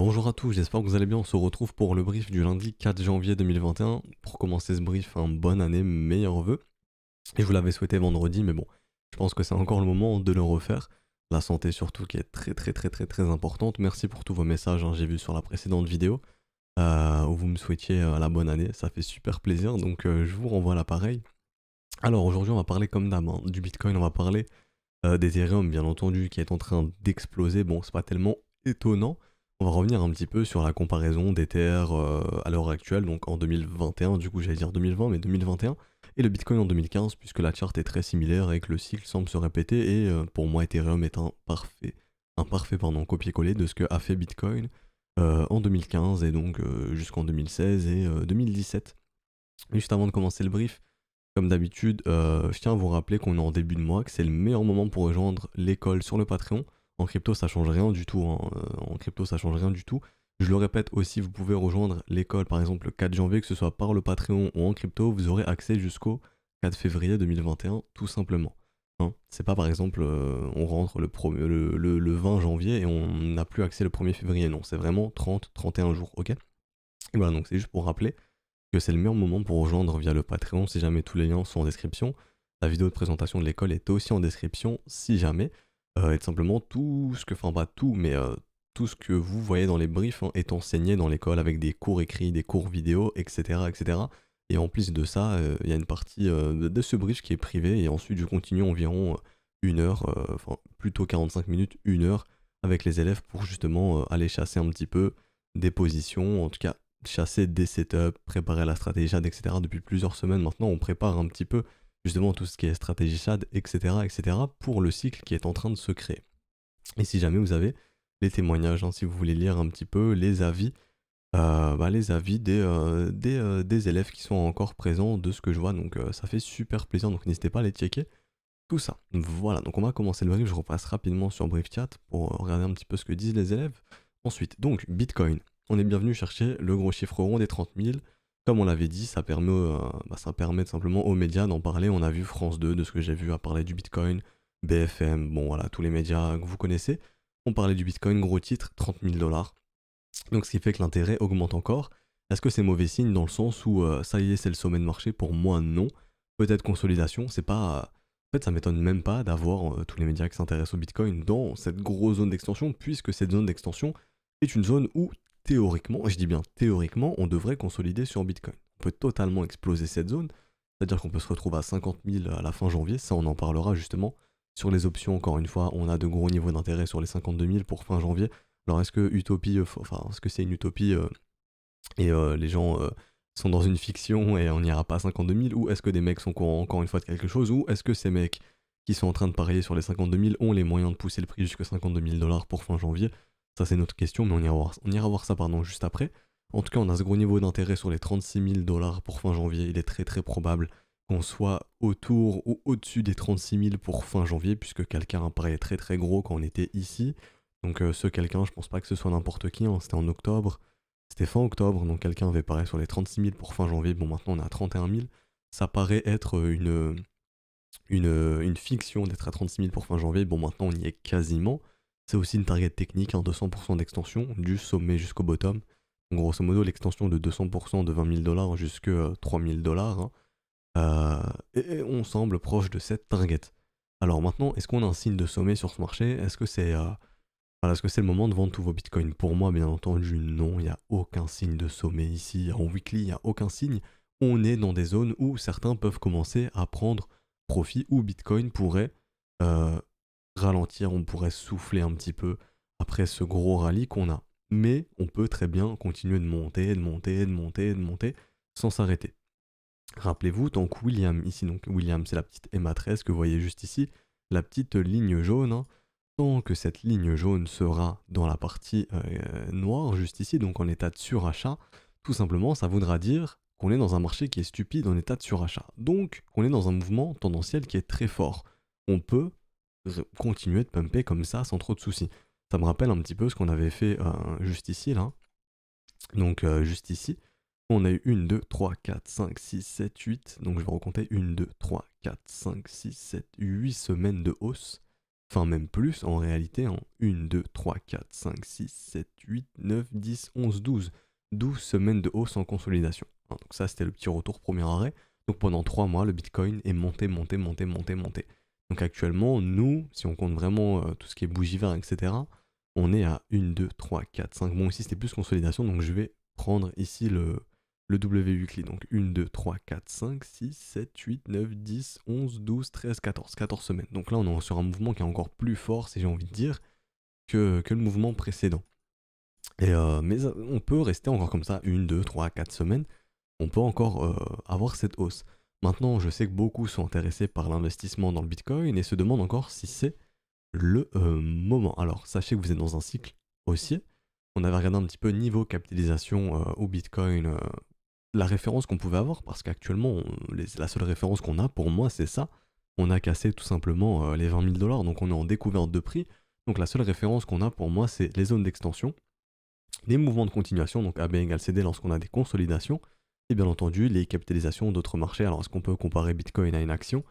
Bonjour à tous, j'espère que vous allez bien. On se retrouve pour le brief du lundi 4 janvier 2021. Pour commencer ce brief, bonne année, meilleurs vœux. Et je vous l'avais souhaité vendredi, mais bon, je pense que c'est encore le moment de le refaire. La santé surtout qui est très importante. Merci pour tous vos messages, hein, j'ai vu sur la précédente vidéo où vous me souhaitiez la bonne année. Ça fait super plaisir, donc je vous renvoie l'appareil. Alors aujourd'hui on va parler comme d'hab du Bitcoin, on va parler d'Ethereum, bien entendu, qui est en train d'exploser. Bon, c'est pas tellement étonnant. On va revenir un petit peu sur la comparaison d'Ether à l'heure actuelle, donc en 2021, du coup j'allais dire 2020, mais 2021, et le Bitcoin en 2015, puisque la charte est très similaire et que le cycle semble se répéter, et pour moi Ethereum est un parfait copier-coller de ce que a fait Bitcoin en 2015, et donc jusqu'en 2016 et 2017. Juste avant de commencer le brief, comme d'habitude, je tiens à vous rappeler qu'on est en début de mois, que c'est le meilleur moment pour rejoindre l'école sur le Patreon. En crypto, ça change rien du tout, hein. En crypto, ça change rien du tout. Je le répète aussi, vous pouvez rejoindre l'école par exemple le 4 janvier, que ce soit par le Patreon ou en crypto, vous aurez accès jusqu'au 4 février 2021, tout simplement. Hein. C'est pas par exemple, on rentre le 20 janvier et on n'a plus accès le 1er février, non, c'est vraiment 30, 31 jours, ok? Et voilà, donc c'est juste pour rappeler que c'est le meilleur moment pour rejoindre via le Patreon si jamais tous les liens sont en description. La vidéo de présentation de l'école est aussi en description si jamais. Et tout simplement tout ce que, enfin pas tout, mais tout ce que vous voyez dans les briefs est enseigné dans l'école avec des cours écrits, des cours vidéo, etc. etc. Et en plus de ça, il y a une partie de ce brief qui est privé et ensuite je continue environ une heure, enfin plutôt 45 minutes, une heure avec les élèves pour justement aller chasser un petit peu des positions, en tout cas chasser des setups, préparer la stratégie SHAD, etc. Depuis plusieurs semaines maintenant, on prépare un petit peu justement tout ce qui est stratégie SHAD, etc., etc. pour le cycle qui est en train de se créer. Et si jamais vous avez les témoignages, si vous voulez lire un petit peu les avis des élèves qui sont encore présents de ce que je vois, donc ça fait super plaisir, donc n'hésitez pas à les checker. Tout ça. Voilà, donc on va commencer le brief, je repasse rapidement sur Brief Chat pour regarder un petit peu ce que disent les élèves. Ensuite, donc Bitcoin. On est bienvenu chercher le gros chiffre rond des 30 000. Comme on l'avait dit, ça permet tout simplement aux médias d'en parler. On a vu France 2, de ce que j'ai vu, à parler du Bitcoin, BFM, bon voilà, tous les médias que vous connaissez. On parlait du Bitcoin, gros titre, 30 000 dollars. Donc ce qui fait que l'intérêt augmente encore. Est-ce que c'est mauvais signe dans le sens où ça y est, c'est le sommet de marché? Pour moi, non. Peut-être consolidation, c'est pas. En fait, ça m'étonne même pas d'avoir tous les médias qui s'intéressent au Bitcoin dans cette grosse zone d'extension, puisque cette zone d'extension est une zone où, théoriquement, je dis bien théoriquement, on devrait consolider sur Bitcoin. On peut totalement exploser cette zone, c'est-à-dire qu'on peut se retrouver à 50 000 à la fin janvier, ça on en parlera justement. Sur les options, encore une fois, on a de gros niveaux d'intérêt sur les 52 000 pour fin janvier. Alors est-ce que utopie, est-ce que c'est une utopie et les gens sont dans une fiction et on n'ira pas à 52 000, ou est-ce que des mecs sont au courant encore une fois de quelque chose, ou est-ce que ces mecs qui sont en train de parier sur les 52 000 ont les moyens de pousser le prix jusqu'à 52 000 dollars pour fin janvier? Ça c'est notre question, mais on ira voir ça juste après. En tout cas, on a ce gros niveau d'intérêt sur les 36 000 dollars pour fin janvier. Il est très probable qu'on soit autour ou au-dessus des 36 000 pour fin janvier, puisque quelqu'un a parié très gros quand on était ici. Donc ce quelqu'un, je pense pas que ce soit n'importe qui, c'était en octobre, c'était fin octobre, donc quelqu'un avait parié sur les 36 000 pour fin janvier, bon maintenant on est à 31 000, ça paraît être une fiction d'être à 36 000 pour fin janvier, bon maintenant on y est quasiment, c'est aussi une target technique, 200% d'extension, du sommet jusqu'au bottom, donc grosso modo l'extension de 200% de 20 000 dollars jusqu'à 3 000 dollars, et on semble proche de cette target. Alors maintenant, est-ce qu'on a un signe de sommet sur ce marché? Est-ce que c'est le moment de vendre tous vos bitcoins? Pour moi, bien entendu, non, il n'y a aucun signe de sommet ici. En weekly, il n'y a aucun signe. On est dans des zones où certains peuvent commencer à prendre profit, où bitcoin pourrait euh, ralentir, on pourrait souffler un petit peu après ce gros rallye qu'on a. Mais on peut très bien continuer de monter, de monter, sans s'arrêter. Rappelez-vous, tant que William, ici, donc William, c'est la petite MA13 que vous voyez juste ici, la petite ligne jaune, tant que cette ligne jaune sera dans la partie noire, juste ici, donc en état de surachat, tout simplement, ça voudra dire qu'on est dans un marché qui est stupide en état de surachat. Donc, on est dans un mouvement tendanciel qui est très fort. On peut continuer de pumper comme ça sans trop de soucis. Ça me rappelle un petit peu ce qu'on avait fait juste ici, là. Donc, juste ici, on a eu 1, 2, 3, 4, 5, 6, 7, 8. Donc, je vais recompter 1, 2, 3, 4, 5, 6, 7, 8 semaines de hausse. enfin même plus en réalité, en 1, 2, 3, 4, 5, 6, 7, 8, 9, 10, 11, 12. 12 semaines de hausse en consolidation. Hein, donc ça, c'était le petit retour premier arrêt. Donc pendant 3 mois, le Bitcoin est monté, monté, monté, monté, monté. Donc actuellement, nous, si on compte vraiment tout ce qui est bougie vert, etc., on est à 1, 2, 3, 4, 5. Bon, ici, c'était plus consolidation, donc je vais prendre ici le W weekly. Donc 1, 2, 3, 4, 5, 6, 7, 8, 9, 10, 11, 12, 13, 14. 14 semaines. Donc là, on est sur un mouvement qui est encore plus fort, si j'ai envie de dire, que le mouvement précédent. Mais on peut rester encore comme ça 1, 2, 3, 4 semaines. On peut encore avoir cette hausse. Maintenant, je sais que beaucoup sont intéressés par l'investissement dans le Bitcoin et se demandent encore si c'est le moment. Alors, sachez que vous êtes dans un cycle haussier. On avait regardé un petit peu niveau capitalisation au Bitcoin, la référence qu'on pouvait avoir, parce qu'actuellement, la seule référence qu'on a pour moi, c'est ça. On a cassé tout simplement les 20 000 $, donc on est en découverte de prix. Donc la seule référence qu'on a pour moi, c'est les zones d'extension, les mouvements de continuation, donc AB égale CD lorsqu'on a des consolidations, et bien entendu les capitalisations d'autres marchés. Alors est-ce qu'on peut comparer Bitcoin à une action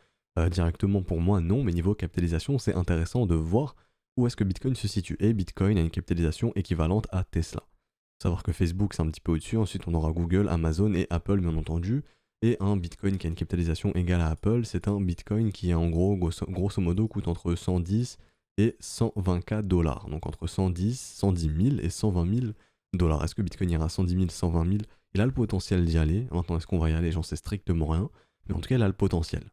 directement? Pour moi non, mais niveau capitalisation c'est intéressant de voir où est-ce que Bitcoin se situe. Et Bitcoin a une capitalisation équivalente à Tesla. Faut savoir que Facebook c'est un petit peu au-dessus, ensuite on aura Google, Amazon et Apple bien entendu. Et un Bitcoin qui a une capitalisation égale à Apple, c'est un Bitcoin qui en gros grosso modo coûte entre 110 et 120K $. Donc entre 110 000 et 120 000 $. Est-ce que Bitcoin ira à 110 000, 120 000? Il a le potentiel d'y aller. Maintenant, est-ce qu'on va y aller? J'en sais strictement rien. Mais en tout cas, il a le potentiel.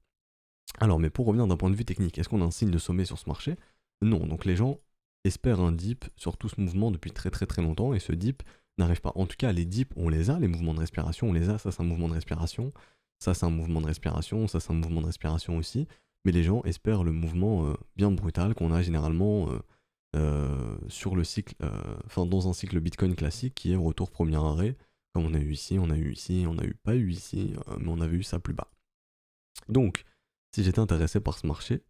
Alors, mais pour revenir d'un point de vue technique, est-ce qu'on a un signe de sommet sur ce marché? Non. Donc les gens espèrent un dip sur tout ce mouvement depuis très très très longtemps et ce dip n'arrive pas. En tout cas, les dips, on les a, les mouvements de respiration, on les a. Ça, c'est un mouvement de respiration. Ça, c'est un mouvement de respiration. Ça, c'est un mouvement de respiration aussi. Mais les gens espèrent le mouvement bien brutal qu'on a généralement sur le cycle, enfin dans un cycle Bitcoin classique qui est retour premier arrêt, comme on a eu ici, on a eu ici, on a eu pas eu ici, mais on avait eu ça plus bas. Donc, si j'étais intéressé par ce marché,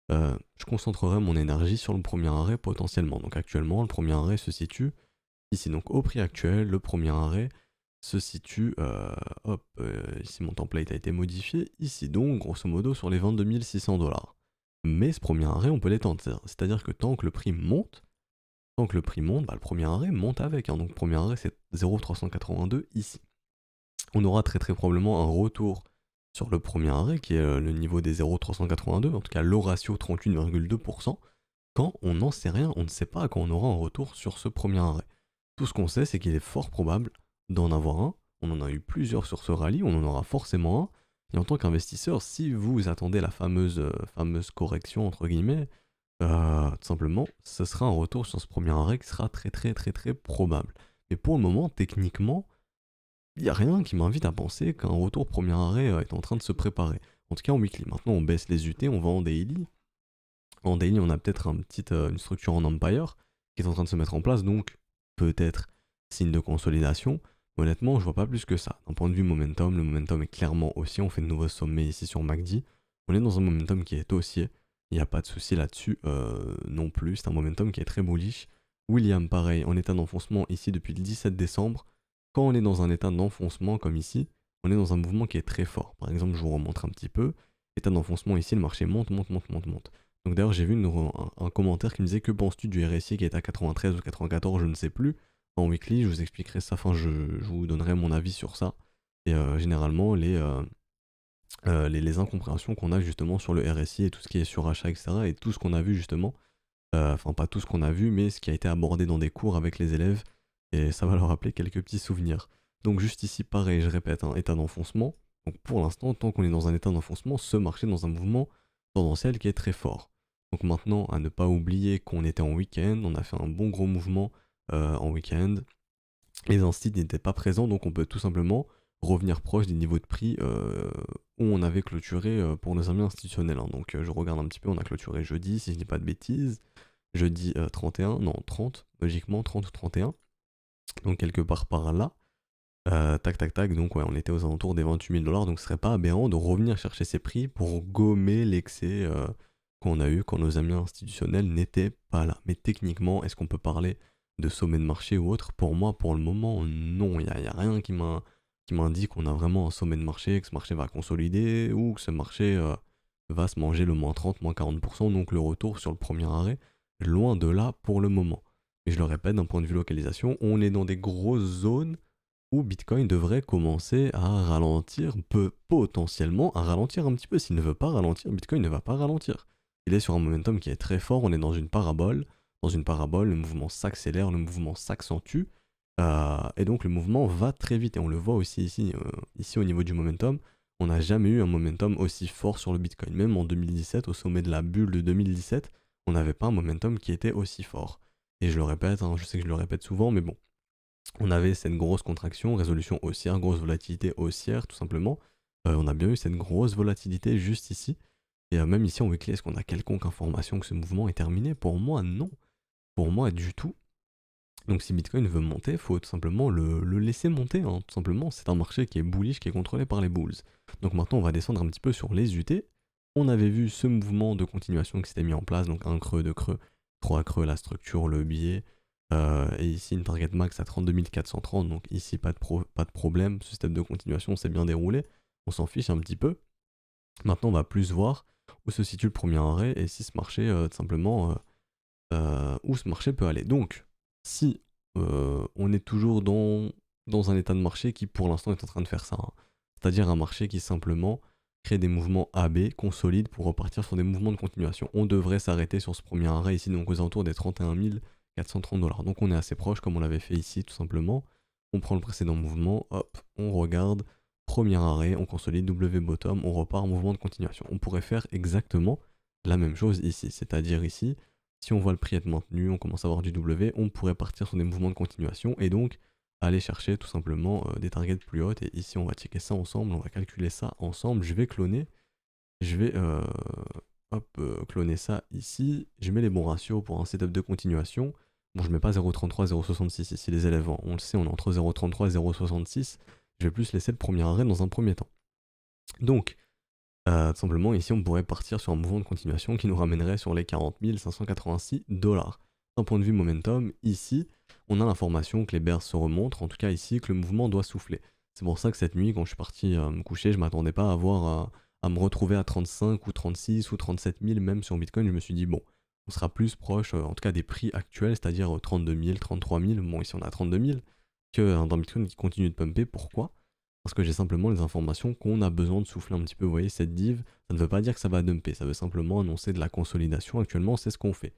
je concentrerais mon énergie sur le premier arrêt potentiellement. Donc actuellement, le premier arrêt se situe ici. Donc au prix actuel, le premier arrêt se situe, ici mon template a été modifié, ici donc grosso modo sur les 22 600 $. Mais ce premier arrêt, on peut l'étendre, c'est-à-dire que tant que le prix monte, bah, le premier arrêt monte avec, hein. Donc le premier arrêt c'est 0,382 ici. On aura très très probablement un retour sur le premier arrêt qui est le niveau des 0,382, en tout cas le ratio 38,2%, quand on n'en sait rien, on ne sait pas quand on aura un retour sur ce premier arrêt. Tout ce qu'on sait, c'est qu'il est fort probable d'en avoir un. On en a eu plusieurs sur ce rallye, on en aura forcément un. Et en tant qu'investisseur, si vous attendez la fameuse correction, entre guillemets, tout simplement, ce sera un retour sur ce premier arrêt qui sera très très très très probable. Mais pour le moment, techniquement, il n'y a rien qui m'invite à penser qu'un retour premier arrêt est en train de se préparer. En tout cas en weekly. Maintenant, on baisse les UT, on va en daily. En daily, on a peut-être une structure en Empire qui est en train de se mettre en place, donc peut-être signe de consolidation. Mais honnêtement, je vois pas plus que ça. D'un point de vue momentum, le momentum est clairement haussier. On fait de nouveaux sommets ici sur MACD. On est dans un momentum qui est haussier. Il n'y a pas de souci là-dessus non plus. C'est un momentum qui est très bullish. William, pareil, en état d'enfoncement ici depuis le 17 décembre. Quand on est dans un état d'enfoncement comme ici, on est dans un mouvement qui est très fort. Par exemple, je vous remontre un petit peu. État d'enfoncement ici, le marché monte, monte, monte, monte, monte. Donc d'ailleurs, j'ai vu un commentaire qui me disait que penses-tu du RSI qui est à 93 ou 94, je ne sais plus. En weekly, je vous expliquerai ça, enfin je vous donnerai mon avis sur ça. Et généralement, les incompréhensions qu'on a justement sur le RSI et tout ce qui est surachat, etc. Et tout ce qu'on a vu justement, enfin pas tout ce qu'on a vu, mais ce qui a été abordé dans des cours avec les élèves, et ça va leur rappeler quelques petits souvenirs. Donc juste ici, pareil, je répète, un état d'enfoncement. Donc pour l'instant, tant qu'on est dans un état d'enfoncement, ce marché est dans un mouvement tendanciel qui est très fort. Donc maintenant, à ne pas oublier qu'on était en week-end, on a fait un bon gros mouvement en week-end. Les instituts n'étaient pas présents, donc on peut tout simplement revenir proche des niveaux de prix où on avait clôturé pour nos amis institutionnels. Hein. Donc je regarde un petit peu, on a clôturé jeudi, si je dis pas de bêtises. Jeudi 31, non 30, logiquement 30 ou 31. Donc quelque part par là. Tac tac tac, donc ouais, on était aux alentours des 28 000 $, donc ce serait pas aberrant de revenir chercher ces prix pour gommer l'excès qu'on a eu quand nos amis institutionnels n'étaient pas là. Mais techniquement, est-ce qu'on peut parler de sommet de marché ou autre? Pour moi, pour le moment, non, il n'y a rien qui m'indique qu'on a vraiment un sommet de marché, que ce marché va consolider ou que ce marché va se manger le moins 30, moins 40%, donc le retour sur le premier arrêt, loin de là pour le moment. Mais je le répète, d'un point de vue localisation, on est dans des grosses zones où Bitcoin devrait commencer à ralentir, potentiellement à ralentir un petit peu. S'il ne veut pas ralentir, Bitcoin ne va pas ralentir. Il est sur un momentum qui est très fort, on est dans une parabole. Dans une parabole, le mouvement s'accélère, le mouvement s'accentue, et donc le mouvement va très vite. Et on le voit aussi ici au niveau du momentum, on n'a jamais eu un momentum aussi fort sur le Bitcoin. Même en 2017, au sommet de la bulle de 2017, on n'avait pas un momentum qui était aussi fort. Et je le répète, hein, je sais que je le répète souvent, mais bon, on avait cette grosse contraction, résolution haussière, grosse volatilité haussière, tout simplement. On a bien eu cette grosse volatilité juste ici. Et même ici en weekly, est-ce qu'on a quelconque information que ce mouvement est terminé? Pour moi, non. Pour moi, du tout. Donc si Bitcoin veut monter, il faut tout simplement le laisser monter, hein. Tout simplement, c'est un marché qui est bullish, qui est contrôlé par les bulls. Donc maintenant, on va descendre un petit peu sur les UT. On avait vu ce mouvement de continuation qui s'était mis en place, donc un creux, deux creux, trois creux, la structure, le biais. Et ici, une target max à 32 430, donc ici, pas de problème. Ce step de continuation s'est bien déroulé. On s'en fiche un petit peu. Maintenant, on va plus voir où se situe le premier arrêt et si ce marché, tout simplement, où ce marché peut aller. Donc, si on est toujours dans un état de marché qui pour l'instant est en train de faire ça, hein. C'est-à-dire un marché qui simplement crée des mouvements AB, consolide pour repartir sur des mouvements de continuation. On devrait s'arrêter sur ce premier arrêt ici, donc aux alentours des 31 430 $. Donc on est assez proche comme on l'avait fait ici tout simplement. On prend le précédent mouvement, hop, on regarde, premier arrêt, on consolide W bottom, on repart en mouvement de continuation. On pourrait faire exactement la même chose ici, c'est-à-dire ici, si on voit le prix être maintenu, on commence à avoir du W, on pourrait partir sur des mouvements de continuation et donc aller chercher tout simplement des targets plus hautes. Et ici, on va checker ça ensemble, on va calculer ça ensemble. Je vais cloner, je vais cloner ça ici. Je mets les bons ratios pour un setup de continuation. Bon, je mets pas 0,33, 0,66 ici les élèves, on le sait, on est entre 0,33 et 0,66. Je vais plus laisser le premier arrêt dans un premier temps. Donc, tout simplement, ici, on pourrait partir sur un mouvement de continuation qui nous ramènerait sur les 40 586 $. D'un point de vue momentum, ici, on a l'information que les bears se remontent, en tout cas ici, que le mouvement doit souffler. C'est pour ça que cette nuit, quand je suis parti me coucher, je m'attendais pas à me retrouver à 35 ou 36 ou 37 000, même sur Bitcoin. Je me suis dit, bon, on sera plus proche, en tout cas des prix actuels, c'est-à-dire 32 000, 33 000. Bon, ici, on a 32 000, que dans Bitcoin qui continue de pumper. Pourquoi? Parce que j'ai simplement les informations qu'on a besoin de souffler un petit peu. Vous voyez, cette div, ça ne veut pas dire que ça va dumper, ça veut simplement annoncer de la consolidation. Actuellement, c'est ce qu'on fait.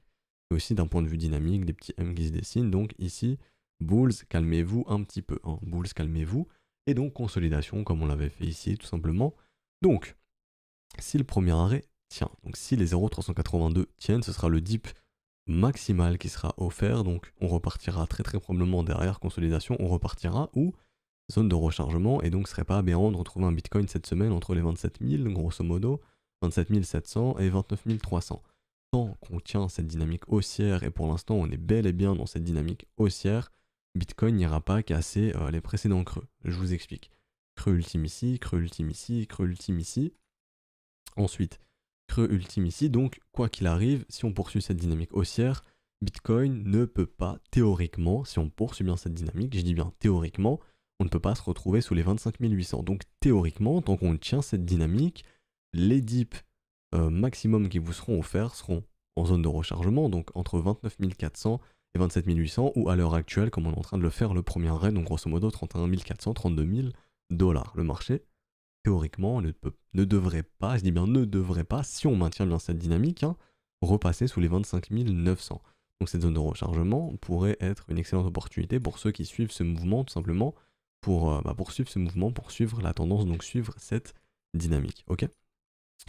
Et aussi d'un point de vue dynamique, des petits M qui se dessinent. Donc ici, bulls, calmez-vous un petit peu, hein. Bulls, calmez-vous. Et donc consolidation, comme on l'avait fait ici, tout simplement. Donc, si le premier arrêt tient, donc si les 0,382 tiennent, ce sera le dip maximal qui sera offert. Donc on repartira très très probablement derrière consolidation, on repartira où zone de rechargement, et donc ce serait pas aberrant de retrouver un Bitcoin cette semaine entre les 27 000, grosso modo, 27 700 et 29 300. Tant qu'on tient cette dynamique haussière, et pour l'instant on est bel et bien dans cette dynamique haussière, Bitcoin n'ira pas casser les précédents creux. Je vous explique. Creux ultime ici, creux ultime ici, creux ultime ici. Ensuite, creux ultime ici, donc quoi qu'il arrive, si on poursuit cette dynamique haussière, Bitcoin ne peut pas, théoriquement, si on poursuit bien cette dynamique, je dis bien théoriquement, on ne peut pas se retrouver sous les 25 800. Donc théoriquement, tant qu'on tient cette dynamique, les dips maximum qui vous seront offerts seront en zone de rechargement, donc entre 29 400 et 27 800, ou à l'heure actuelle, comme on est en train de le faire, le premier arrêt, donc grosso modo 31 400, 32 000 $. Le marché, théoriquement, ne devrait pas, je dis bien ne devrait pas, si on maintient bien cette dynamique, hein, repasser sous les 25 900. Donc cette zone de rechargement pourrait être une excellente opportunité pour ceux qui suivent ce mouvement, tout simplement, pour suivre ce mouvement, pour suivre la tendance, donc suivre cette dynamique, ok?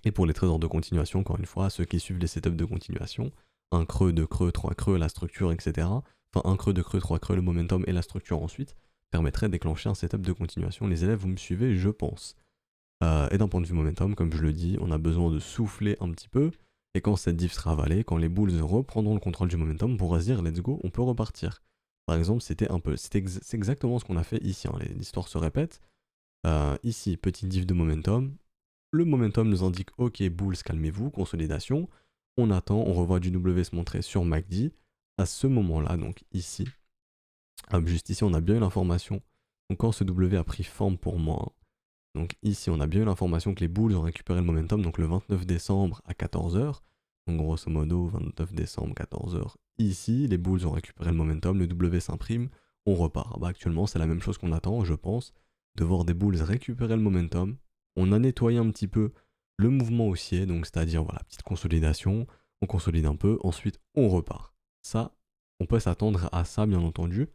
Et pour les trésors de continuation, encore une fois, ceux qui suivent les setups de continuation, un creux, deux creux, trois creux, la structure, etc. Enfin, un creux, deux creux, trois creux, le momentum et la structure ensuite, permettrait de déclencher un setup de continuation. Les élèves, vous me suivez, je pense. Et d'un point de vue momentum, comme je le dis, on a besoin de souffler un petit peu, et quand cette div sera avalée, quand les bulls reprendront le contrôle du momentum, on pourra se dire, let's go, on peut repartir. Par exemple, c'est exactement ce qu'on a fait ici, hein. L'histoire se répète. Ici, petit div de momentum. Le momentum nous indique, ok, bulls, calmez-vous, consolidation. On attend, on revoit du W se montrer sur MACD. À ce moment-là, donc ici, juste ici, on a bien eu l'information. Donc quand ce W a pris forme pour moi, hein, Donc ici, on a bien eu l'information que les bulls ont récupéré le momentum, donc le 29 décembre à 14 h. Donc grosso modo, 29 décembre, 14 h. Ici, les bulls ont récupéré le momentum, le W s'imprime, on repart. Bah, actuellement, c'est la même chose qu'on attend, je pense, de voir des bulls récupérer le momentum. On a nettoyé un petit peu le mouvement haussier, donc c'est-à-dire, voilà, petite consolidation, on consolide un peu, ensuite on repart. Ça, on peut s'attendre à ça, bien entendu.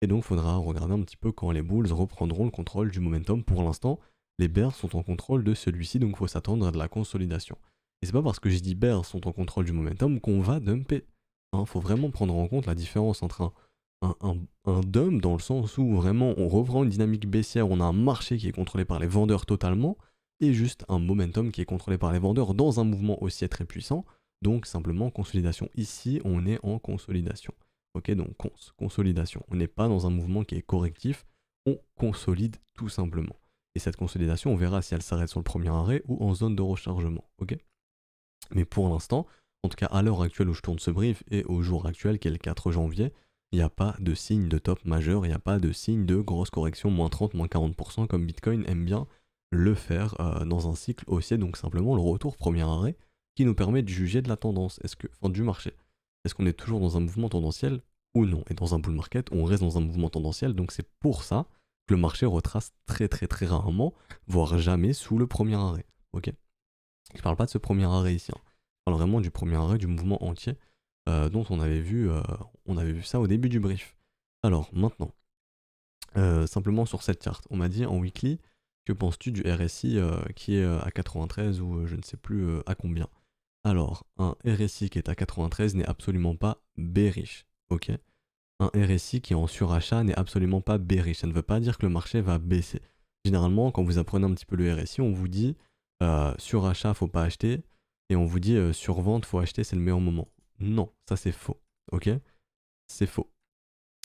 Et donc, il faudra regarder un petit peu quand les bulls reprendront le contrôle du momentum. Pour l'instant, les bears sont en contrôle de celui-ci, donc il faut s'attendre à de la consolidation. Et c'est pas parce que je dis bears sont en contrôle du momentum qu'on va dumper. Il faut vraiment prendre en compte la différence entre un dump dans le sens où vraiment on reprend une dynamique baissière, on a un marché qui est contrôlé par les vendeurs totalement, et juste un momentum qui est contrôlé par les vendeurs dans un mouvement haussier très puissant. Donc simplement consolidation. Ici, on est en consolidation. Ok, donc consolidation. On n'est pas dans un mouvement qui est correctif, on consolide tout simplement. Et cette consolidation, on verra si elle s'arrête sur le premier arrêt ou en zone de rechargement. Ok. Mais pour l'instant, en tout cas à l'heure actuelle où je tourne ce brief et au jour actuel qui est le 4 janvier, il n'y a pas de signe de top majeur, il n'y a pas de signe de grosse correction, moins 30, moins 40% comme Bitcoin aime bien le faire dans un cycle haussier, donc simplement le retour premier arrêt qui nous permet de juger de la tendance, du marché. Est-ce qu'on est toujours dans un mouvement tendanciel ou non? Et dans un bull market, on reste dans un mouvement tendanciel, donc c'est pour ça que le marché retrace très très très rarement, voire jamais sous le premier arrêt. Ok. Je parle pas de ce premier arrêt ici, hein. Je parle vraiment du premier arrêt du mouvement entier dont on avait vu ça au début du brief. Alors maintenant, simplement sur cette charte, on m'a dit en weekly, que penses-tu du RSI qui est à 93 ou je ne sais plus à combien? Alors, un RSI qui est à 93 n'est absolument pas bearish, ok? Un RSI qui est en surachat n'est absolument pas bearish. Ça ne veut pas dire que le marché va baisser. Généralement, quand vous apprenez un petit peu le RSI, on vous dit surachat, faut pas acheter. Et on vous dit survente, faut acheter, c'est le meilleur moment. Non, ça c'est faux. Ok? C'est faux.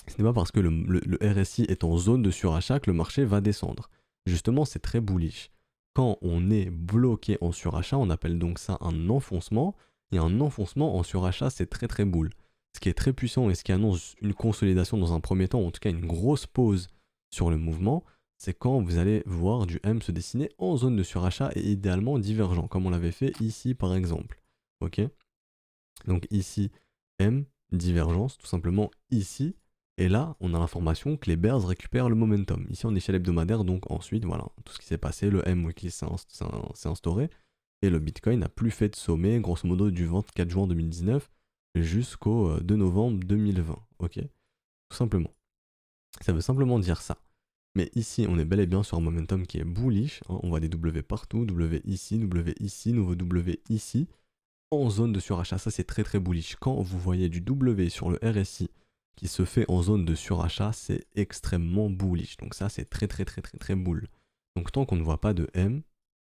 Ce n'est pas parce que le RSI est en zone de surachat que le marché va descendre. Justement, c'est très bullish. Quand on est bloqué en surachat, on appelle donc ça un enfoncement. Et un enfoncement en surachat, c'est très très bull. Ce qui est très puissant et ce qui annonce une consolidation dans un premier temps, ou en tout cas une grosse pause sur le mouvement, c'est quand vous allez voir du M se dessiner en zone de surachat et idéalement divergent, comme on l'avait fait ici par exemple. Ok? Donc ici, M, divergence, tout simplement ici. Et là, on a l'information que les bears récupèrent le momentum. Ici, en échelle hebdomadaire, donc ensuite, voilà, tout ce qui s'est passé, le M weekly s'est instauré. Et le Bitcoin n'a plus fait de sommet, grosso modo, du 24 juin 2019 jusqu'au 2 novembre 2020. Ok? Tout simplement. Ça veut simplement dire ça. Mais ici, on est bel et bien sur un momentum qui est bullish, hein. On voit des W partout, W ici, nouveau W ici en zone de surachat. Ça, c'est très très bullish. Quand vous voyez du W sur le RSI qui se fait en zone de surachat, c'est extrêmement bullish. Donc ça, c'est très très très très très bull. Donc tant qu'on ne voit pas de M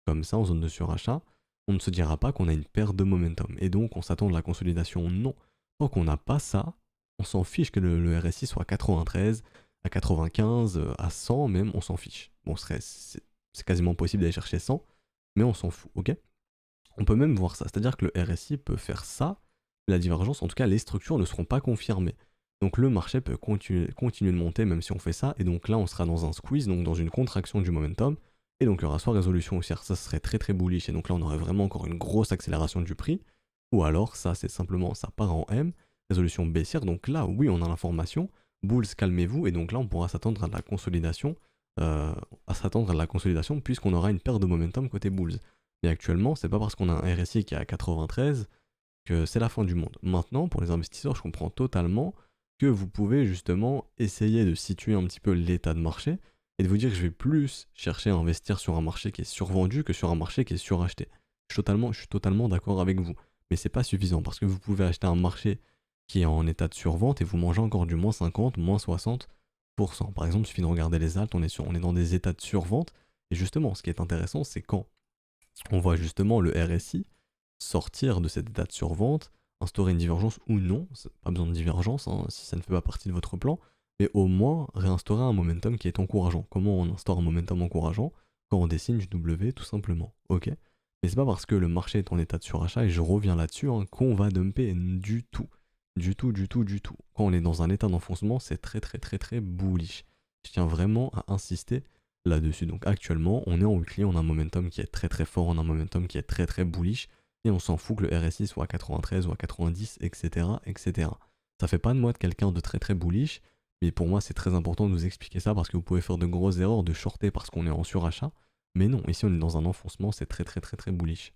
comme ça en zone de surachat, on ne se dira pas qu'on a une perte de momentum. Et donc on s'attend de la consolidation. Non. Tant qu'on n'a pas ça, on s'en fiche que le RSI soit à 93, à 95, à 100 même, on s'en fiche. Bon, c'est quasiment possible d'aller chercher 100, mais on s'en fout, ok? On peut même voir ça, c'est-à-dire que le RSI peut faire ça, la divergence, en tout cas les structures ne seront pas confirmées. Donc le marché peut continuer de monter même si on fait ça, et donc là on sera dans un squeeze, donc dans une contraction du momentum, et donc il y aura soit résolution haussière, ça serait très très bullish, et donc là on aurait vraiment encore une grosse accélération du prix, ou alors ça c'est simplement, ça part en M, résolution baissière, donc là oui on a l'information, bulls calmez-vous, et donc là on pourra s'attendre à de la consolidation, puisqu'on aura une perte de momentum côté bulls. Mais actuellement, c'est pas parce qu'on a un RSI qui est à 93 que c'est la fin du monde. Maintenant, pour les investisseurs, je comprends totalement que vous pouvez justement essayer de situer un petit peu l'état de marché et de vous dire que je vais plus chercher à investir sur un marché qui est survendu que sur un marché qui est suracheté. Je suis totalement d'accord avec vous. Mais c'est pas suffisant parce que vous pouvez acheter un marché qui est en état de survente et vous mangez encore du moins 50, moins 60%. Par exemple, il suffit de regarder les alts, on est dans des états de survente. Et justement, ce qui est intéressant, c'est quand on voit justement le RSI sortir de cet état de survente, instaurer une divergence ou non, pas besoin de divergence hein, si ça ne fait pas partie de votre plan, mais au moins réinstaurer un momentum qui est encourageant. Comment on instaure un momentum encourageant? Quand on dessine du W tout simplement, ok? Mais c'est pas parce que le marché est en état de surachat, et je reviens là-dessus, hein, qu'on va dumper du tout. Du tout, du tout, du tout. Quand on est dans un état d'enfoncement, c'est très très très très bullish. Je tiens vraiment à insister là-dessus. Donc actuellement, on est en weekly, on a un momentum qui est très très fort, on a un momentum qui est très très bullish, et on s'en fout que le RSI soit à 93 ou à 90, etc., etc. Ça fait pas de moi de quelqu'un de très très bullish, mais pour moi c'est très important de vous expliquer ça parce que vous pouvez faire de grosses erreurs de shorter parce qu'on est en surachat, mais non, ici on est dans un enfoncement, c'est très très très très bullish.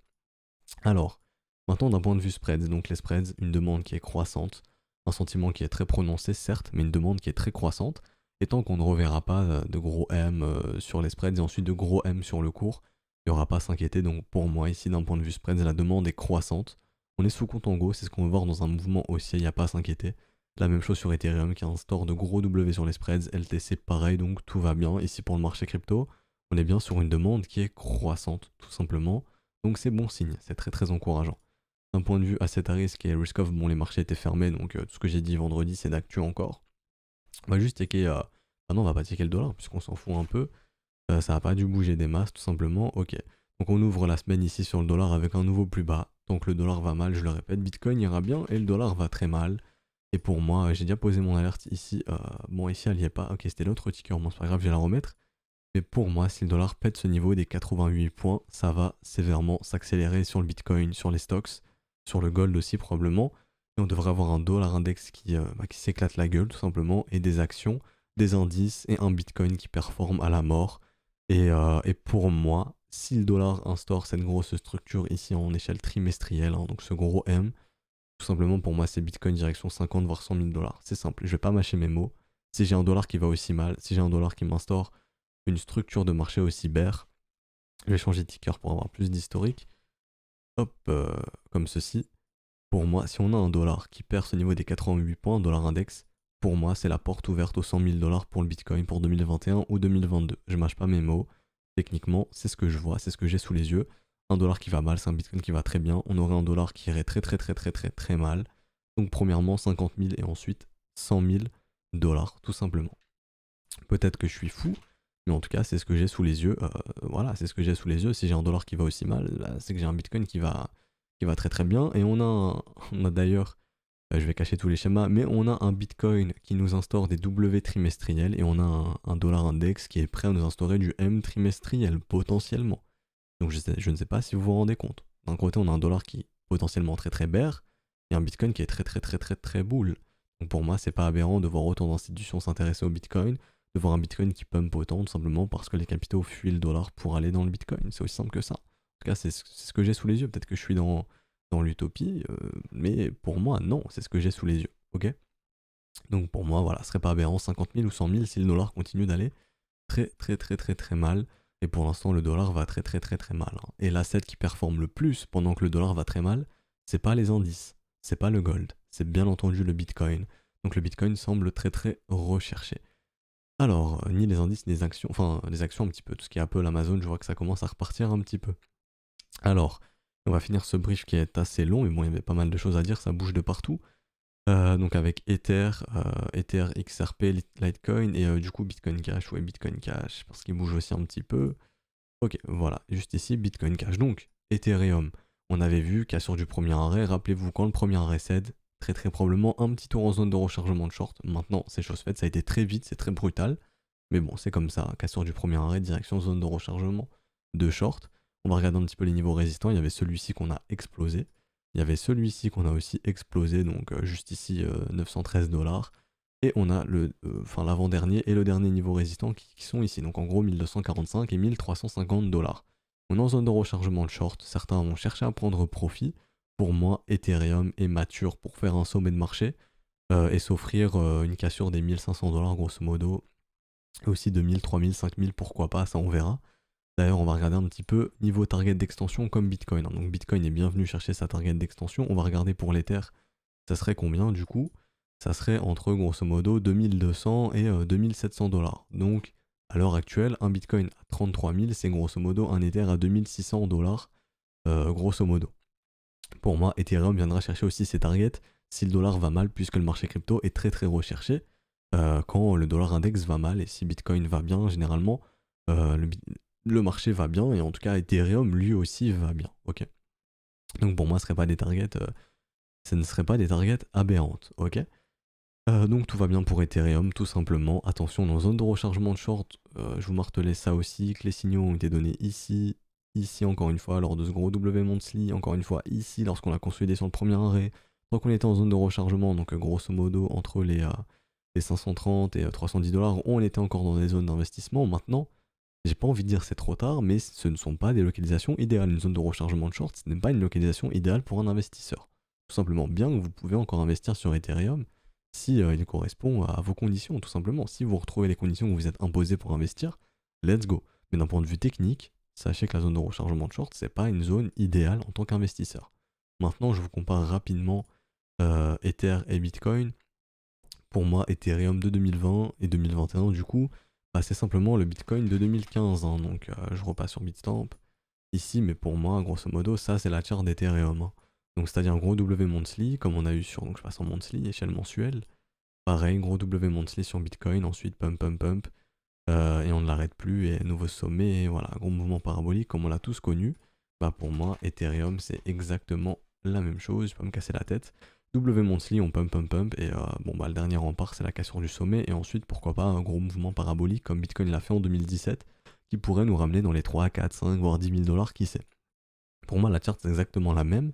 Alors, maintenant d'un point de vue spreads, donc les spreads, une demande qui est croissante, un sentiment qui est très prononcé certes, mais une demande qui est très croissante, et tant qu'on ne reverra pas de gros M sur les spreads et ensuite de gros M sur le cours, il n'y aura pas à s'inquiéter. Donc pour moi ici d'un point de vue spreads, la demande est croissante. On est sous Contango, c'est ce qu'on veut voir dans un mouvement haussier, il n'y a pas à s'inquiéter. La même chose sur Ethereum qui a un store de gros W sur les spreads, LTC pareil, donc tout va bien. Ici pour le marché crypto, on est bien sur une demande qui est croissante tout simplement. Donc c'est bon signe, c'est très très encourageant. D'un point de vue asset à risque et risk off, bon les marchés étaient fermés, donc tout ce que j'ai dit vendredi c'est d'actu encore. On va juste checker, non on va pas checker le dollar puisqu'on s'en fout un peu, ça a pas dû bouger des masses tout simplement, ok. Donc on ouvre la semaine ici sur le dollar avec un nouveau plus bas, donc le dollar va mal, je le répète, Bitcoin ira bien et le dollar va très mal. Et pour moi, j'ai déjà posé mon alerte ici, bon ici elle y est pas, ok c'était l'autre ticker, bon c'est pas grave, je vais la remettre. Mais pour moi, si le dollar pète ce niveau des 88 points, ça va sévèrement s'accélérer sur le Bitcoin, sur les stocks, sur le gold aussi probablement. Et on devrait avoir un dollar index qui s'éclate la gueule tout simplement, et des actions, des indices et un Bitcoin qui performe à la mort. Et pour moi, si le dollar instaure cette grosse structure ici en échelle trimestrielle, hein, donc ce gros M, tout simplement pour moi c'est Bitcoin direction 50 voire 100 000 dollars. C'est simple, je vais pas mâcher mes mots. Si j'ai un dollar qui va aussi mal, si j'ai un dollar qui m'instaure une structure de marché aussi bear. Je vais changer de ticker pour avoir plus d'historique. Hop, comme ceci. Pour moi, si on a un dollar qui perd ce niveau des 88 points, dollar index, pour moi, c'est la porte ouverte aux 100 000 dollars pour le Bitcoin pour 2021 ou 2022. Je mâche pas mes mots. Techniquement, c'est ce que je vois, c'est ce que j'ai sous les yeux. Un dollar qui va mal, c'est un Bitcoin qui va très bien. On aurait un dollar qui irait très très très très très très mal. Donc premièrement 50 000 et ensuite 100 000 dollars, tout simplement. Peut-être que je suis fou, mais en tout cas, c'est ce que j'ai sous les yeux. Voilà, c'est ce que j'ai sous les yeux. Si j'ai un dollar qui va aussi mal, là, c'est que j'ai un Bitcoin qui va très très bien. Et on a d'ailleurs, je vais cacher tous les schémas, mais on a un Bitcoin qui nous instaure des W trimestriels et on a un dollar index qui est prêt à nous instaurer du M trimestriel, potentiellement. Donc je ne sais pas si vous vous rendez compte. D'un côté, on a un dollar qui est potentiellement très très bear et un Bitcoin qui est très très très très très bull. Donc pour moi, c'est pas aberrant de voir autant d'institutions s'intéresser au Bitcoin, de voir un Bitcoin qui pump autant, tout simplement parce que les capitaux fuient le dollar pour aller dans le Bitcoin. C'est aussi simple que ça. En tout cas, c'est ce que j'ai sous les yeux. Peut-être que je suis dans l'utopie, mais pour moi, non, c'est ce que j'ai sous les yeux. Ok. Donc pour moi, voilà, ce serait pas aberrant 50 000 ou 100 000 si le dollar continue d'aller très très très très très mal. Et pour l'instant, le dollar va très très très très mal, hein. Et l'asset qui performe le plus pendant que le dollar va très mal, c'est pas les indices, c'est pas le gold, c'est bien entendu le Bitcoin. Donc le Bitcoin semble très très recherché. Alors, ni les indices, ni les actions, enfin les actions un petit peu, tout ce qui est Apple, Amazon, je vois que ça commence à repartir un petit peu. Alors, on va finir ce brief qui est assez long, mais bon, il y avait pas mal de choses à dire, ça bouge de partout. Donc avec Ether, XRP, Litecoin et du coup Bitcoin Cash, ouais Bitcoin Cash, parce qu'il bouge aussi un petit peu. Ok, voilà, juste ici Bitcoin Cash. Donc, Ethereum, on avait vu cassure du premier arrêt, rappelez-vous quand le premier arrêt cède, très très probablement un petit tour en zone de rechargement de short. Maintenant, c'est chose faite, ça a été très vite, c'est très brutal. Mais bon, c'est comme ça, cassure du premier arrêt, direction zone de rechargement de short. On va regarder un petit peu les niveaux résistants, il y avait celui-ci qu'on a explosé. Il y avait celui-ci qu'on a aussi explosé, donc juste ici 913 dollars. Et on a l'avant-dernier et le dernier niveau résistant qui sont ici, donc en gros 1245 et 1350 dollars. On est en zone de rechargement de short, certains vont chercher à prendre profit. Pour moi, Ethereum est mature pour faire un sommet de marché et s'offrir une cassure des 1500 dollars grosso modo, et aussi 2000, 3000, 5000, pourquoi pas, ça on verra. D'ailleurs, on va regarder un petit peu niveau target d'extension comme Bitcoin, hein. Donc Bitcoin est bienvenu chercher sa target d'extension. On va regarder pour l'Ether, ça serait combien du coup? Ça serait entre grosso modo 2200 et 2700 dollars. Donc à l'heure actuelle, un Bitcoin à 33 000, c'est grosso modo un Ether à 2600 dollars, grosso modo. Pour moi, Ethereum viendra chercher aussi ses targets si le dollar va mal, puisque le marché crypto est très très recherché quand le dollar index va mal. Et si Bitcoin va bien, généralement, le marché va bien, et en tout cas Ethereum lui aussi va bien. Ok. Donc pour moi, ce ne serait pas des targets, ce ne serait pas des targets aberrantes. Ok. Donc tout va bien pour Ethereum, tout simplement. Attention, dans zone de rechargement de short, je vous martelais ça aussi, que les signaux ont été donnés ici, ici encore une fois, lors de ce gros W monthly, encore une fois ici, lorsqu'on a consolidé sur le premier arrêt. Donc on était en zone de rechargement, donc grosso modo entre les 530 et 310 $, on était encore dans des zones d'investissement. Maintenant, j'ai pas envie de dire c'est trop tard, mais ce ne sont pas des localisations idéales. Une zone de rechargement de short, ce n'est pas une localisation idéale pour un investisseur. Tout simplement, bien que vous pouvez encore investir sur Ethereum, si il correspond à vos conditions, tout simplement. Si vous retrouvez les conditions que vous êtes imposées pour investir, let's go. Mais d'un point de vue technique, sachez que la zone de rechargement de short, c'est pas une zone idéale en tant qu'investisseur. Maintenant, je vous compare rapidement Ether et Bitcoin. Pour moi, Ethereum de 2020 et 2021, du coup, bah, c'est simplement le Bitcoin de 2015. Hein. Donc, je repasse sur Bitstamp ici, mais pour moi, grosso modo, ça, c'est la charte d'Ethereum. Hein. Donc, c'est-à-dire un gros W monthly, comme on a eu sur, donc je passe en monthly, échelle mensuelle. Pareil, gros W monthly sur Bitcoin, ensuite pump, pump, pump, et on ne l'arrête plus, et nouveau sommet, et voilà, gros mouvement parabolique, comme on l'a tous connu. Bah, pour moi, Ethereum, c'est exactement la même chose, je peux me casser la tête. W monthly, on pump, pump, pump, et bon, bah, le dernier rempart, c'est la cassure du sommet, et ensuite, pourquoi pas, un gros mouvement parabolique, comme Bitcoin l'a fait en 2017, qui pourrait nous ramener dans les 3, 4, 5, voire 10 000 $, qui sait. Pour moi, la charte, c'est exactement la même,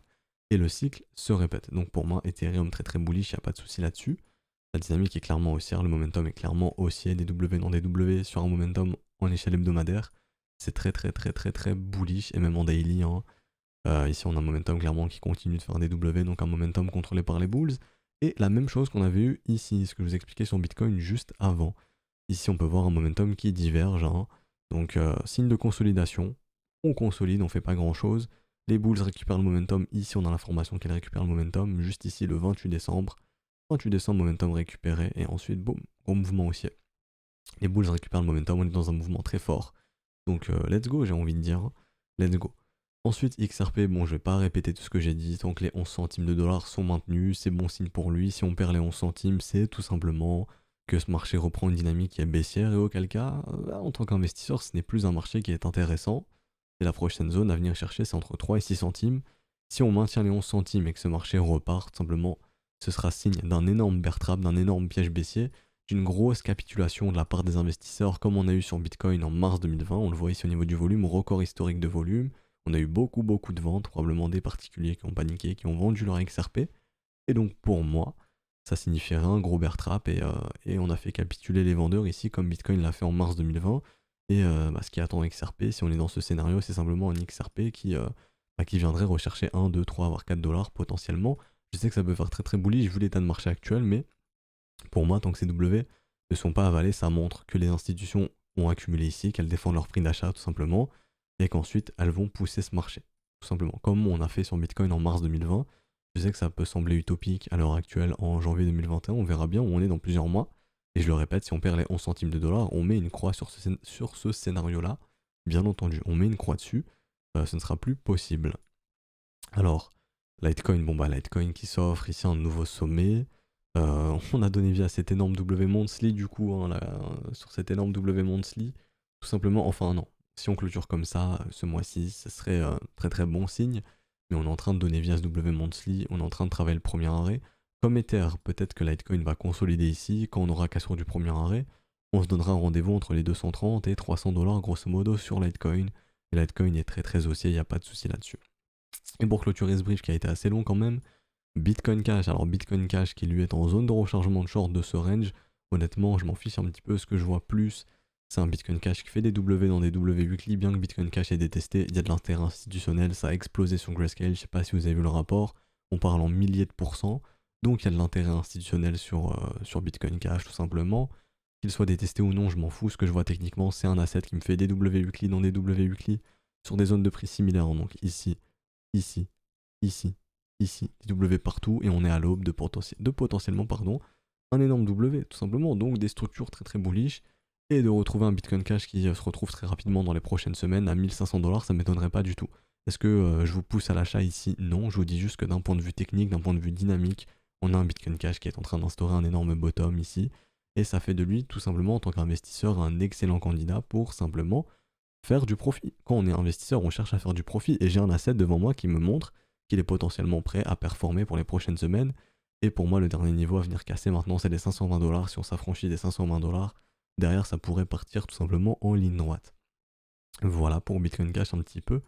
et le cycle se répète. Donc pour moi, Ethereum très très bullish, il n'y a pas de souci là-dessus. La dynamique est clairement haussière, le momentum est clairement haussier, des W dans des W sur un momentum en échelle hebdomadaire. C'est très très très très très bullish, et même en daily. Hein. Ici, on a un momentum clairement qui continue de faire des W, donc un momentum contrôlé par les bulls. Et la même chose qu'on avait eu ici, ce que je vous expliquais sur Bitcoin juste avant. Ici, on peut voir un momentum qui diverge. Hein. Donc, signe de consolidation. On consolide, on fait pas grand chose. Les bulls récupèrent le momentum. Ici, on a l'information qu'elles récupèrent le momentum. Juste ici, le 28 décembre. 28 décembre, momentum récupéré. Et ensuite, boum, gros mouvement haussier. Les bulls récupèrent le momentum. On est dans un mouvement très fort. Donc, let's go, j'ai envie de dire. Let's go. Ensuite, XRP, bon, je vais pas répéter tout ce que j'ai dit. Tant que les 11 centimes de dollars sont maintenus, c'est bon signe pour lui. Si on perd les 11 centimes, c'est tout simplement que ce marché reprend une dynamique qui est baissière. Et auquel cas, en tant qu'investisseur, ce n'est plus un marché qui est intéressant. Et la prochaine zone à venir chercher, c'est entre 3 et 6 centimes. Si on maintient les 11 centimes et que ce marché repart, simplement, ce sera signe d'un énorme bear trap, d'un énorme piège baissier, d'une grosse capitulation de la part des investisseurs, comme on a eu sur Bitcoin en mars 2020. On le voit ici au niveau du volume, record historique de volume. On a eu beaucoup de ventes, probablement des particuliers qui ont paniqué, qui ont vendu leur XRP. Et donc pour moi, ça signifierait un gros bear trap et on a fait capituler les vendeurs ici comme Bitcoin l'a fait en mars 2020. Et ce qui attend XRP, si on est dans ce scénario, c'est simplement un XRP qui viendrait rechercher 1, 2, 3, voire 4 dollars potentiellement. Je sais que ça peut faire très très bullish vu l'état de marché actuel, mais pour moi, tant que ces W ne sont pas avalés, ça montre que les institutions ont accumulé ici, qu'elles défendent leur prix d'achat tout simplement, et qu'ensuite elles vont pousser ce marché. Tout simplement, comme on a fait sur Bitcoin en mars 2020. Je sais que ça peut sembler utopique à l'heure actuelle en janvier 2021, on verra bien où on est dans plusieurs mois. Et je le répète, si on perd les 11 centimes de dollars, on met une croix sur ce scénario-là. Bien entendu, on met une croix dessus, ce ne sera plus possible. Alors, Litecoin, bon bah Litecoin qui s'offre ici un nouveau sommet. On a donné vie à cet énorme W monthly du coup, hein, sur cet énorme W monthly. Tout simplement, enfin non, si on clôture comme ça ce mois-ci, ce serait très très bon signe. Mais on est en train de donner vie à ce W monthly, on est en train de travailler le premier arrêt. Comme Ether, peut-être que Litecoin va consolider ici, quand on aura cassure du premier arrêt, on se donnera un rendez-vous entre les 230 et 300 dollars grosso modo sur Litecoin. Et Litecoin est très très haussier, il n'y a pas de souci là-dessus. Et pour clôturer ce brief qui a été assez long quand même, Bitcoin Cash, alors Bitcoin Cash qui lui est en zone de rechargement de short de ce range, honnêtement je m'en fiche un petit peu, ce que je vois plus c'est un Bitcoin Cash qui fait des W dans des W weekly, bien que Bitcoin Cash est détesté, il y a de l'intérêt institutionnel, ça a explosé sur Grayscale, je sais pas si vous avez vu le rapport, on parle en milliers de pourcents, donc il y a de l'intérêt institutionnel sur Bitcoin Cash tout simplement, qu'il soit détesté ou non je m'en fous, ce que je vois techniquement c'est un asset qui me fait des W weekly dans des W weekly sur des zones de prix similaires, donc ici, ici, ici, des W partout, et on est à l'aube de potentiellement un énorme W, tout simplement, donc des structures très très bullish, et de retrouver un Bitcoin Cash qui se retrouve très rapidement dans les prochaines semaines à 1500 dollars, ça m'étonnerait pas du tout. Est-ce que je vous pousse à l'achat ici? Non, je vous dis juste que d'un point de vue technique, d'un point de vue dynamique, on a un Bitcoin Cash qui est en train d'instaurer un énorme bottom ici, et ça fait de lui tout simplement en tant qu'investisseur un excellent candidat pour simplement faire du profit. Quand on est investisseur, on cherche à faire du profit, et j'ai un asset devant moi qui me montre qu'il est potentiellement prêt à performer pour les prochaines semaines, Et pour moi, le dernier niveau à venir casser maintenant, c'est les 520 $. Si on s'affranchit des 520 $, derrière, ça pourrait partir tout simplement en ligne droite. Voilà pour Bitcoin Cash un petit peu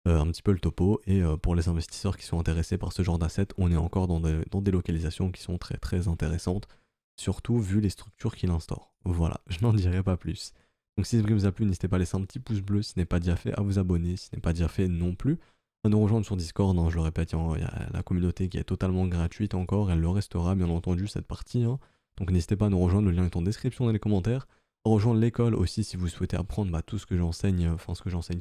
le topo. Et pour les investisseurs qui sont intéressés par ce genre d'asset, on est encore dans des localisations qui sont très très intéressantes, surtout vu les structures qu'il instaure. Voilà, je n'en dirai pas plus. Donc si ce brief vous a plu, n'hésitez pas à laisser un petit pouce bleu si ce n'est pas déjà fait, à vous abonner si ce n'est pas déjà fait non plus, à nous rejoindre sur Discord, hein, je le répète, il y a la communauté qui est totalement gratuite encore, elle le restera bien entendu cette partie, hein. Donc n'hésitez pas à nous rejoindre, le lien est en description dans les commentaires. Rejoindre l'école aussi si vous souhaitez apprendre tout ce que j'enseigne,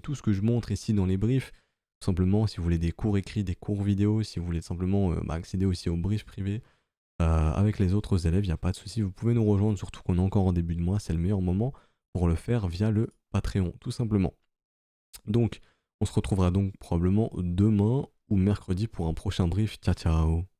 tout ce que je montre ici dans les briefs. Tout simplement, si vous voulez des cours écrits, des cours vidéo, si vous voulez simplement accéder aussi aux briefs privés avec les autres élèves, il n'y a pas de souci, vous pouvez nous rejoindre, surtout qu'on est encore en début de mois, c'est le meilleur moment pour le faire via le Patreon, tout simplement. Donc, on se retrouvera donc probablement demain ou mercredi pour un prochain brief. Ciao ciao.